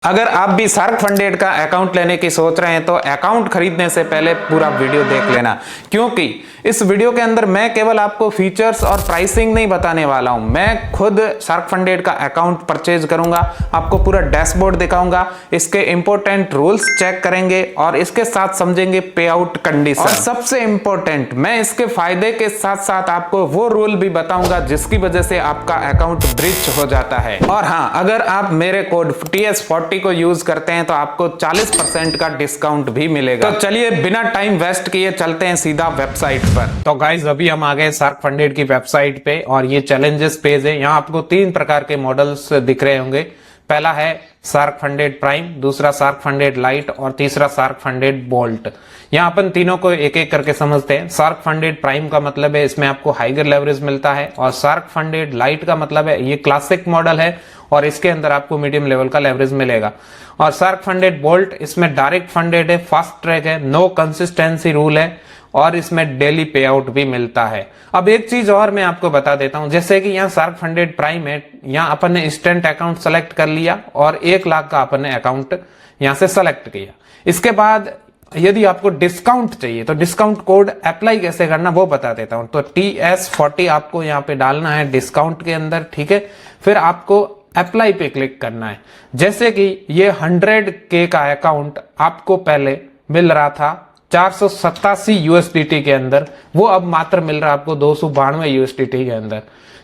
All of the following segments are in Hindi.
अगर आप भी शार्क फंडेड का अकाउंट लेने की सोच रहे हैं तो अकाउंट खरीदने से पहले पूरा वीडियो देख लेना, क्योंकि इस वीडियो के अंदर मैं केवल आपको फीचर्स और प्राइसिंग नहीं बताने वाला हूं। मैं खुद शार्क फंडेड का अकाउंट परचेज करूंगा, आपको पूरा डैशबोर्ड दिखाऊंगा, इसके इंपॉर्टेंट रूल्स चेक करेंगे और इसके साथ समझेंगे पे आउट कंडीशन। और सबसे इंपॉर्टेंट, मैं इसके फायदे के साथ साथ आपको वो रूल भी बताऊंगा जिसकी वजह से आपका अकाउंट ब्रीच हो जाता है। और हाँ, अगर आप मेरे कोड TS40 को यूज करते हैं तो आपको 40% का डिस्काउंट भी मिलेगा। तो चलिए बिना टाइम वेस्ट किए चलते हैं सीधा वेबसाइट पर। तो गाइज अभी हम आ गए शार्क फंडेड की वेबसाइट पे और ये चैलेंजेस पेज है। यहाँ आपको 3 प्रकार के मॉडल्स दिख रहे होंगे। पहला है शार्क फंडेड प्राइम, दूसरा शार्क फंडेड लाइट और तीसरा शार्क फंडेड बोल्ट। यहाँ अपन तीनों को एक एक करके समझते हैं। शार्क फंडेड प्राइम का मतलब है इसमें आपको हाइगर लेवरेज मिलता है, और शार्क फंडेड लाइट का मतलब है ये क्लासिक मॉडल है और इसके अंदर आपको मीडियम लेवल का लेवरेज मिलेगा। और शार्क फंडेड बोल्ट इसमें डायरेक्ट फंडेड है, फास्ट ट्रैक है, नो कंसिस्टेंसी रूल है और इसमें डेली पे आउट भी मिलता है। अब एक चीज और मैं आपको बता देता हूं, जैसे कि यहाँ शार्क फंडेड प्राइम है, यहाँ अपन ने इंस्टेंट अकाउंट सेलेक्ट कर लिया और 1 लाख का अपन ने अकाउंट यहाँ से सेलेक्ट किया। इसके बाद यदि आपको डिस्काउंट चाहिए तो डिस्काउंट कोड अप्लाई कैसे करना वो बता देता हूं। तो TS40 आपको यहाँ पे डालना है डिस्काउंट के अंदर, ठीक है। फिर आपको अप्लाई पे क्लिक करना है। जैसे कि ये 100K का अकाउंट आपको पहले मिल रहा था 487 USDT के अंदर, वो अब मात्र मिल रहा है आपको 292 USDT के अंदर,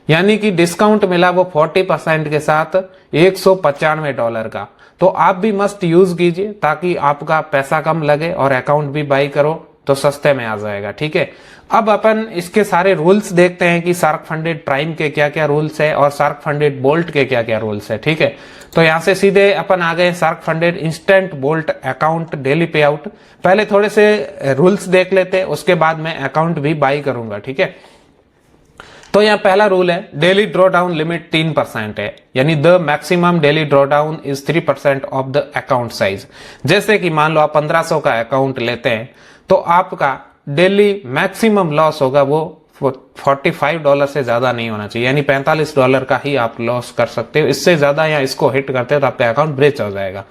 यानी कि डिस्काउंट मिला वो 40% के साथ $195 का। तो आप भी मस्ट यूज कीजिए ताकि आपका पैसा कम लगे और अकाउंट भी बाई करो तो सस्ते में आ जाएगा, ठीक है। अब अपन इसके सारे रूल्स देखते हैं कि शार्क फंडेड प्राइम के क्या क्या रूल्स है और शार्क फंडेड बोल्ट के क्या क्या रूल्स है, ठीक है। तो यहां से सीधे अपन आ गए shark funded instant bolt account daily पे आउट। पहले थोड़े से रूल्स देख लेते हैं, उसके बाद मैं अकाउंट भी बाई करूंगा, ठीक है। तो यहाँ पहला रूल है डेली ड्रॉ डाउन लिमिट 3% है, यानी the maximum daily draw down is 3% of the account size. जैसे कि मान लो आप 1500 का अकाउंट लेते हैं तो आपका डेली मैक्सिमम लॉस होगा वो $45 से ज्यादा नहीं होना चाहिए, यानी $45 का ही आप लॉस कर सकते हो। इससे ज्यादा या इसको हिट करते हो तो आपका अकाउंट ब्रेच हो जाएगा।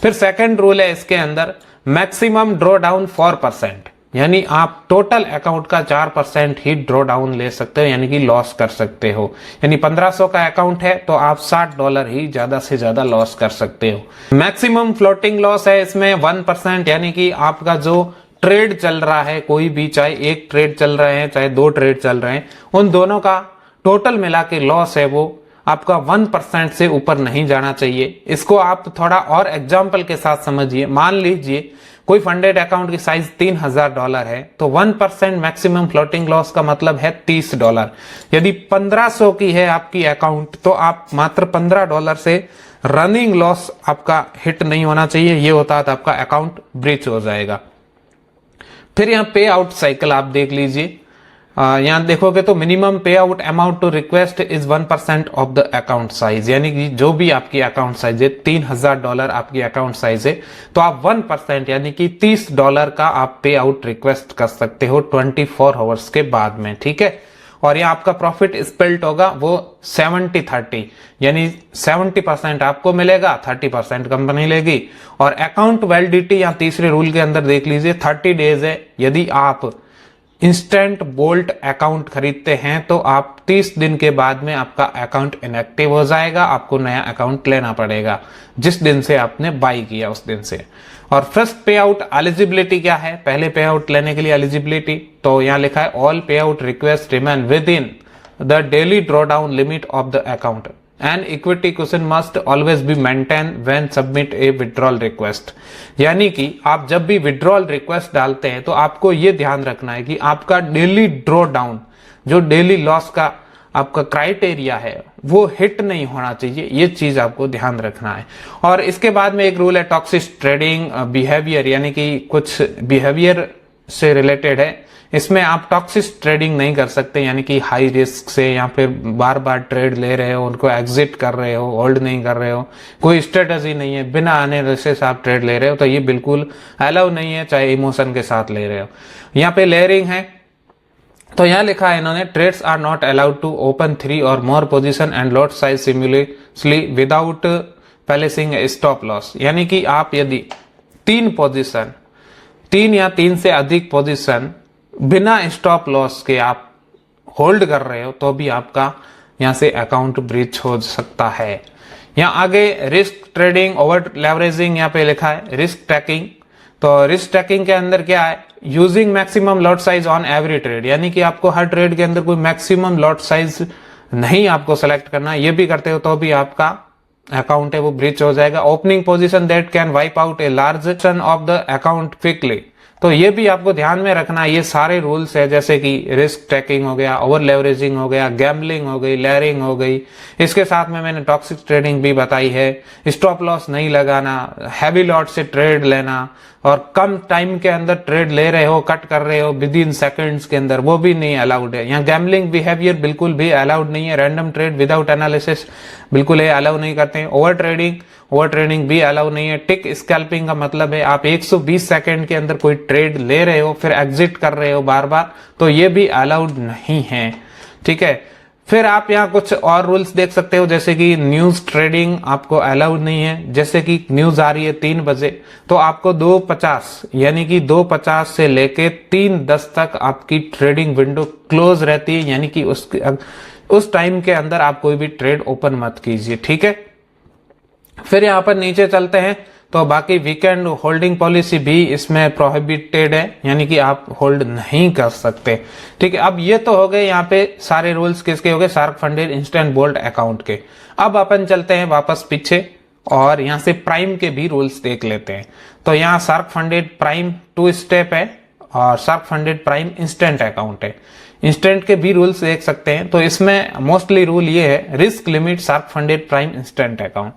फिर सेकंड रूल है इसके अंदर मैक्सिमम ड्रॉ डाउन 4%, यानी आप टोटल अकाउंट का 4% ही ड्रॉ डाउन ले सकते हो, यानी कि लॉस कर सकते हो। यानी 1500 का अकाउंट है तो आप $60 ही ज्यादा से ज्यादा लॉस कर सकते हो। मैक्सिमम फ्लोटिंग लॉस है इसमें 1%, यानी कि आपका जो ट्रेड चल रहा है, कोई भी, चाहे एक ट्रेड चल रहे हैं चाहे 2 ट्रेड चल रहे हैं, उन दोनों का टोटल मिला के लॉस है वो आपका 1% से ऊपर नहीं जाना चाहिए। इसको आप थोड़ा और एग्जाम्पल के साथ समझिए। मान लीजिए कोई फंडेड अकाउंट की साइज $3000 है तो 1% मैक्सिमम फ्लोटिंग लॉस का मतलब है $30। यदि 1500 की है आपकी अकाउंट तो आप मात्र $15 से रनिंग लॉस आपका हिट नहीं होना चाहिए, ये होता है तो आपका अकाउंट ब्रीच हो जाएगा। फिर यहाँ पे आउट साइकिल आप देख लीजिए। यहाँ देखोगे तो minimum payout amount to request is 1% of the account size, यानी कि जो भी आपकी अकाउंट साइज है, $3000 आपकी अकाउंट साइज है तो आप 1% यानी कि $30 का आप पे आउट रिक्वेस्ट कर सकते हो 24 आवर्स के बाद में, ठीक है। और यहाँ आपका प्रॉफिट स्प्लिट होगा वो 70-30, यानी 70% आपको मिलेगा, 30% कंपनी लेगी। और अकाउंट वैलिडिटी यहाँ तीसरे रूल के अंदर देख लीजिए 30 डेज है। यदि आप इंस्टेंट बोल्ट अकाउंट खरीदते हैं तो आप 30 दिन के बाद में आपका अकाउंट इनएक्टिव हो जाएगा, आपको नया अकाउंट लेना पड़ेगा जिस दिन से आपने बाई किया उस दिन से। और फर्स्ट पे आउट एलिजिबिलिटी क्या है, पहले पे आउट लेने के लिए एलिजिबिलिटी, तो यहाँ लिखा है ऑल पे out request remain with in the daily draw down limit of the account and equity question must always be maintain when submit A withdrawal request. यानी कि आप जब भी विड्रॉल रिक्वेस्ट डालते हैं तो आपको ये ध्यान रखना है कि आपका डेली ड्रॉ डाउन, जो डेली लॉस का आपका क्राइटेरिया है, वो हिट नहीं होना चाहिए, ये चीज आपको ध्यान रखना है। और इसके बाद में एक रूल है टॉक्सिक ट्रेडिंग बिहेवियर, यानी कि कुछ बिहेवियर से रिलेटेड है। इसमें आप टॉक्सिक ट्रेडिंग नहीं कर सकते, यानी कि हाई रिस्क से या फिर बार बार ट्रेड ले रहे हो, उनको एग्जिट कर रहे हो, होल्ड नहीं कर रहे हो, कोई स्ट्रेटजी नहीं है, बिना एनालिसिस से आप ट्रेड ले रहे हो तो ये बिल्कुल अलाउ नहीं है, चाहे इमोशन के साथ ले रहे हो। यहाँ पे लेयरिंग है तो यहाँ लिखा है इन्होंने trades are not allowed to open 3 और more position and lot size simultaneously without placing stop loss, यानी कि आप यदि 3 या 3 से अधिक पोजीशन बिना स्टॉप लॉस के आप होल्ड कर रहे हो तो भी आपका यहां से अकाउंट ब्रीच हो सकता है। यहाँ आगे रिस्क ट्रेडिंग, ओवर लेवरेजिंग यहाँ पे लिखा है, रिस्क ट्रैकिंग। तो रिस्क ट्रैकिंग के अंदर क्या है, using maximum lot size on every trade, यानी कि आपको हर ट्रेड के अंदर कोई मैक्सिमम लॉट साइज नहीं आपको सेलेक्ट करना, ये भी करते हो तो भी आपका अकाउंट है वो ब्रीच हो जाएगा। Opening position that can wipe out a large section of the account quickly, तो ये भी आपको ध्यान में रखना। ये सारे रूल्स है, जैसे कि रिस्क ट्रैकिंग हो गया, ओवर लेवरेजिंग हो गया, गैम्बलिंग हो गई, लेयरिंग हो गई, इसके साथ में मैंने टॉक्सिक ट्रेडिंग भी बताई है, स्टॉप लॉस नहीं लगाना, हैवी लॉट से ट्रेड लेना, और कम टाइम के अंदर ट्रेड ले रहे हो, कट कर रहे हो विद इन सेकंड्स के अंदर, वो भी नहीं अलाउड है। यहाँ गैम्बलिंग बिहेवियर बिल्कुल भी अलाउड नहीं है। रैंडम ट्रेड विदाउट एनालिसिस बिल्कुल ये अलाउ नहीं करते हैं। ओवर ट्रेडिंग भी अलाउ नहीं है। टिक स्कैल्पिंग का मतलब है आप 120 सेकंड के अंदर कोई ट्रेड ले रहे हो फिर एग्जिट कर रहे हो बार बार, तो ये भी अलाउड नहीं है, ठीक है। फिर आप यहाँ कुछ और रूल्स देख सकते हो, जैसे कि न्यूज ट्रेडिंग आपको अलाउड नहीं है। जैसे कि न्यूज आ रही है 3 बजे तो आपको 2:50 यानी कि 2:50 से लेके 3:10 तक आपकी ट्रेडिंग विंडो क्लोज रहती है, यानी कि उस टाइम के अंदर आप कोई भी ट्रेड ओपन मत कीजिए, ठीक है। फिर यहाँ पर नीचे चलते हैं तो बाकी वीकेंड होल्डिंग पॉलिसी भी इसमें प्रोहिबिटेड है, यानी कि आप होल्ड नहीं कर सकते, ठीक है। अब ये तो हो गए यहाँ पे सारे रूल्स किसके हो गए, shark funded instant bolt account के। अब अपन चलते हैं वापस पीछे और यहाँ से प्राइम के भी रूल्स देख लेते हैं। तो यहाँ शार्क फंडेड प्राइम 2 स्टेप है और shark funded prime instant account है। इंस्टेंट के भी रूल्स देख सकते हैं, तो इसमें मोस्टली रूल ये है, risk limit shark funded prime instant account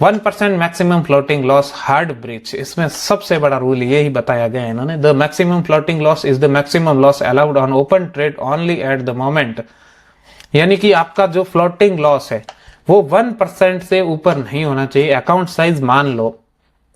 1% maximum floating loss hard breach, इसमें सबसे बड़ा रूल ये ही बताया गया है इन्होंने। The maximum floating loss is the maximum loss allowed on open trade only at the moment, यानी कि आपका जो फ्लोटिंग लॉस है वो 1% से ऊपर नहीं होना चाहिए। अकाउंट साइज मान लो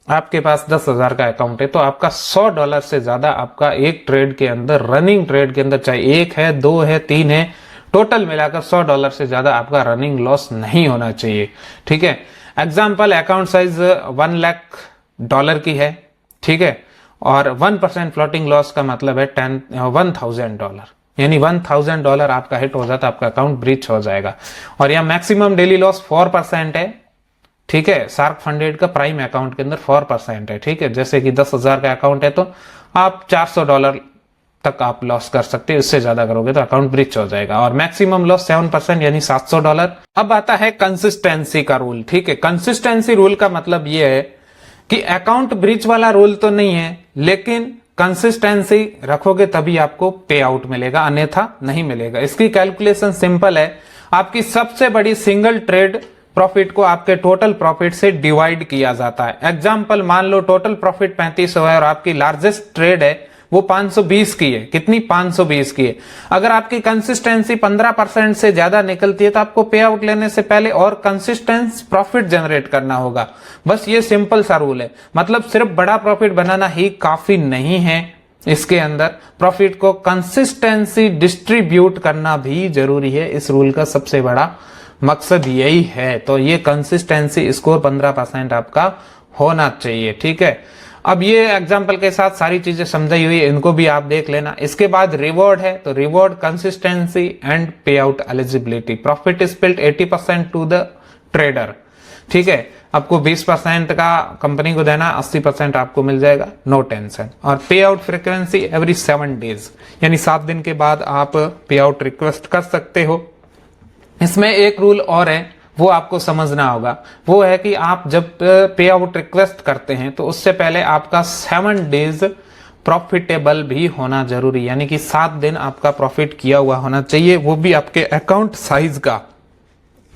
आपके पास 10,000 का अकाउंट है तो आपका $100 से ज्यादा आपका एक ट्रेड के अंदर, रनिंग ट्रेड के अंदर, चाहे 1 है 2 है 3 है, टोटल मिलाकर $100 से ज्यादा आपका रनिंग लॉस नहीं होना चाहिए, ठीक है। एग्जाम्पल, अकाउंट साइज $1,00,000 की है, ठीक है, और 1% फ्लोटिंग लॉस का मतलब है $1,000, यानी $1,000 आपका हिट हो जाता है, आपका अकाउंट ब्रीच हो जाएगा। और यहाँ मैक्सिमम डेली लॉस 4% है, ठीक है। शार्क फंडेड का प्राइम अकाउंट के अंदर 4% है, ठीक है। जैसे कि 10,000 का अकाउंट है तो आप $400 तक आप लॉस कर सकते हैं, इससे ज्यादा करोगे तो अकाउंट ब्रीच हो जाएगा। और मैक्सिमम लॉस 7% यानी $700। अब आता है कंसिस्टेंसी का रूल, ठीक है। कंसिस्टेंसी रूल का मतलब ये है कि अकाउंट ब्रीच वाला रूल तो नहीं है, लेकिन कंसिस्टेंसी रखोगे तभी आपको पे आउट मिलेगा, अन्यथा नहीं मिलेगा। इसकी कैलकुलेशन सिंपल है, आपकी सबसे बड़ी सिंगल ट्रेड प्रॉफिट को आपके टोटल प्रॉफिट से डिवाइड किया जाता है। एग्जाम्पल, मान लो टोटल प्रॉफिट 3500 है और आपकी लार्जेस्ट ट्रेड है वो 520 की है। कितनी? 520 की है। अगर आपकी कंसिस्टेंसी 15% से ज्यादा निकलती है तो आपको पे आउट लेने से पहले और कंसिस्टेंस प्रॉफिट जनरेट करना होगा। बस ये सिंपल सा रूल है, मतलब सिर्फ बड़ा प्रॉफिट बनाना ही काफी नहीं है, इसके अंदर प्रॉफिट को कंसिस्टेंसी डिस्ट्रीब्यूट करना भी जरूरी है। इस रूल का सबसे बड़ा मकसद यही है। तो ये कंसिस्टेंसी स्कोर 15% आपका होना चाहिए, ठीक है। अब ये एग्जांपल के साथ सारी चीजें समझाई हुई है, इनको भी आप देख लेना। इसके बाद रिवॉर्ड है, तो reward, consistency and payout eligibility. Profit is split 80% to the trader, ठीक है। आपको 20% का कंपनी को देना, 80% आपको मिल जाएगा, नो टेंशन। और पे आउट फ्रीक्वेंसी एवरी 7 डेज, यानी 7 दिन के बाद आप पे आउट रिक्वेस्ट कर सकते हो। इसमें एक रूल और है, वो आपको समझना होगा, वो है कि आप जब पे आउट रिक्वेस्ट करते हैं तो उससे पहले आपका 7 डेज प्रॉफिटेबल भी होना जरूरी, यानी कि 7 दिन आपका प्रॉफिट किया हुआ होना चाहिए, वो भी आपके अकाउंट साइज का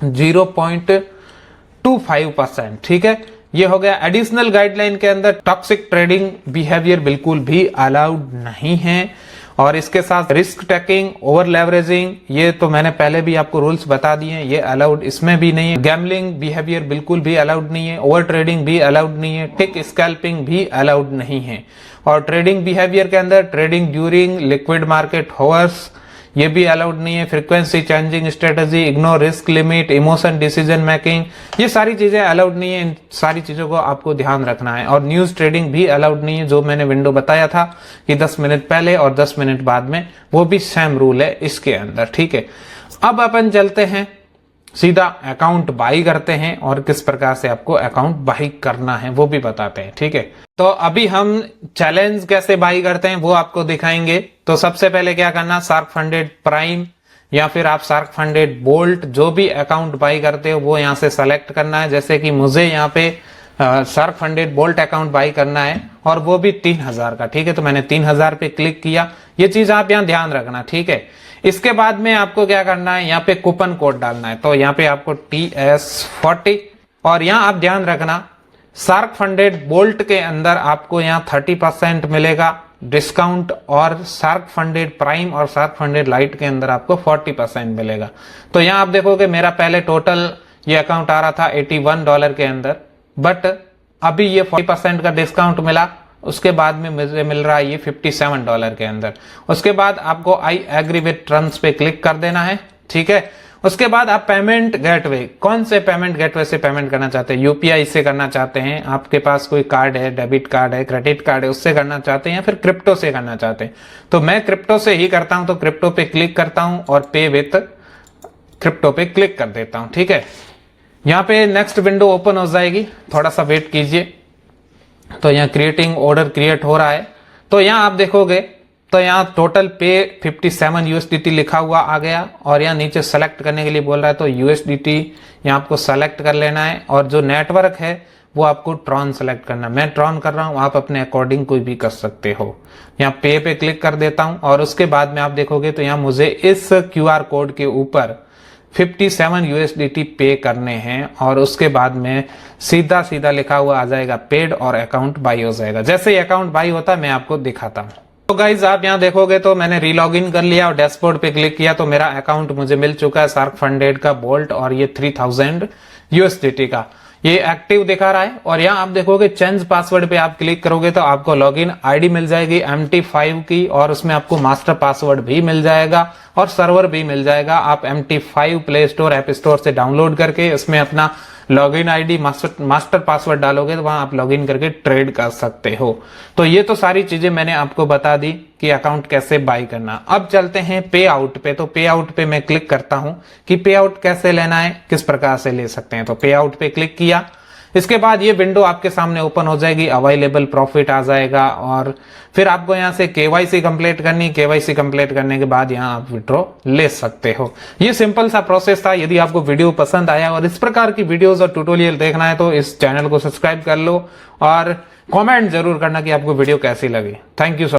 0.25%, ठीक है। ये हो गया। एडिशनल गाइडलाइन के अंदर टॉक्सिक ट्रेडिंग बिहेवियर बिल्कुल भी अलाउड नहीं है। और इसके साथ रिस्क टेकिंग, ओवर लेवरेजिंग, ये तो मैंने पहले भी आपको रूल्स बता दिए हैं, ये अलाउड इसमें भी नहीं है। गैम्बलिंग बिहेवियर बिल्कुल भी अलाउड नहीं है। ओवर ट्रेडिंग भी अलाउड नहीं है। टिक स्कैल्पिंग भी अलाउड नहीं है। और ट्रेडिंग बिहेवियर के अंदर ट्रेडिंग ड्यूरिंग लिक्विड मार्केट हॉवर्स, ये भी अलाउड नहीं है। Frequency changing strategy, ignore risk limit, emotion decision making, ये सारी चीजें अलाउड नहीं है। इन सारी चीजों को आपको ध्यान रखना है। और न्यूज ट्रेडिंग भी अलाउड नहीं है, जो मैंने विंडो बताया था कि 10 मिनट पहले और 10 मिनट बाद में, वो भी सेम रूल है इसके अंदर, ठीक है। अब अपन चलते हैं सीधा अकाउंट बाई करते हैं और किस प्रकार से आपको अकाउंट बाई करना है वो भी बताते हैं, ठीक है। तो अभी हम चैलेंज कैसे बाई करते हैं वो आपको दिखाएंगे। तो सबसे पहले क्या करना, शार्क फंडेड प्राइम या फिर आप शार्क फंडेड बोल्ट, जो भी अकाउंट बाई करते हो वो यहां से सेलेक्ट करना है। जैसे कि मुझे यहाँ पे shark funded bolt account by करना है और वो भी 3000 का, ठीक है। तो मैंने 3000 पे क्लिक किया। ये चीज आप यहाँ ध्यान रखना, ठीक है। इसके बाद में आपको क्या करना है, यहाँ पे कूपन कोड डालना है। तो यहाँ पे आपको TS40, और यहाँ आप ध्यान रखना शार्क फंडेड बोल्ट के अंदर आपको यहाँ 30% मिलेगा डिस्काउंट, और शार्क फंडेड प्राइम और शार्क फंडेड लाइट के अंदर आपको 40% मिलेगा। तो यहाँ आप देखोगे मेरा पहले टोटल ये अकाउंट आ रहा था $81 के अंदर, बट अभी ये 40% का डिस्काउंट मिला, उसके बाद में मुझे मिल रहा है ये $57 के अंदर। उसके बाद आपको आई एग्री विथ टर्म्स पे क्लिक कर देना है, ठीक है। उसके बाद आप पेमेंट गेटवे, कौन से पेमेंट गेटवे से पेमेंट करना चाहते हैं, यूपीआई से करना चाहते हैं, आपके पास कोई कार्ड है, डेबिट कार्ड है, क्रेडिट कार्ड है, उससे करना चाहते हैं, या फिर क्रिप्टो से करना चाहते हैं। तो मैं क्रिप्टो से ही करता हूं, तो क्रिप्टो पे क्लिक करता हूं और पे विथ क्रिप्टो पे क्लिक कर देता हूं, ठीक है। यहाँ पे नेक्स्ट विंडो ओपन हो जाएगी, थोड़ा सा वेट कीजिए। तो यहाँ क्रिएटिंग ऑर्डर क्रिएट हो रहा है। तो यहाँ आप देखोगे तो यहाँ टोटल पे 57 USDT लिखा हुआ आ गया, और यहाँ नीचे सेलेक्ट करने के लिए बोल रहा है, तो USDT यहाँ आपको सेलेक्ट कर लेना है। और जो नेटवर्क है वो आपको ट्रॉन सेलेक्ट करना है। मैं ट्रॉन कर रहा हूँ, आप अपने अकॉर्डिंग कोई भी कर सकते हो। यहाँ पे क्लिक कर देता हूँ, और उसके बाद में आप देखोगे तो यहाँ मुझे इस QR कोड के ऊपर 57 USDT पे करने हैं, और उसके बाद में सीधा सीधा लिखा हुआ आ जाएगा पेड, और अकाउंट बाई हो जाएगा। जैसे ही अकाउंट बाई होता है मैं आपको दिखाता हूँ। तो गाइज आप यहाँ देखोगे तो मैंने रीलॉगिन कर लिया और डैशबोर्ड पे क्लिक किया, तो मेरा अकाउंट मुझे मिल चुका है शार्क फंडेड का बोल्ट, और ये 3000 USDT का ये एक्टिव दिखा रहा है। और यहाँ आप देखोगे चेंज पासवर्ड पे आप क्लिक करोगे तो आपको लॉगिन आईडी मिल जाएगी MT5 की, और उसमें आपको मास्टर पासवर्ड भी मिल जाएगा और सर्वर भी मिल जाएगा। आप MT5 play store app store से डाउनलोड करके उसमें अपना लॉगिन आईडी मास्टर पासवर्ड डालोगे तो वहां आप लॉगिन करके ट्रेड कर सकते हो। तो ये तो सारी चीजें मैंने आपको बता दी कि अकाउंट कैसे बाई करना। अब चलते हैं पे आउट पे। तो पे आउट पे मैं क्लिक करता हूं कि पे आउट कैसे लेना है, किस प्रकार से ले सकते हैं। तो पे आउट पे क्लिक किया, इसके बाद ये विंडो आपके सामने ओपन हो जाएगी, अवेलेबल प्रॉफिट आ जाएगा, और फिर आपको यहाँ से KYC कंप्लीट करनी। KYC कंप्लीट करने के बाद यहाँ आप विड्रॉ ले सकते हो। ये सिंपल सा प्रोसेस था। यदि आपको वीडियो पसंद आया और इस प्रकार की वीडियोस और ट्यूटोरियल देखना है तो इस चैनल को सब्सक्राइब कर लो, और कमेंट जरूर करना कि आपको वीडियो कैसी लगी। Thank you.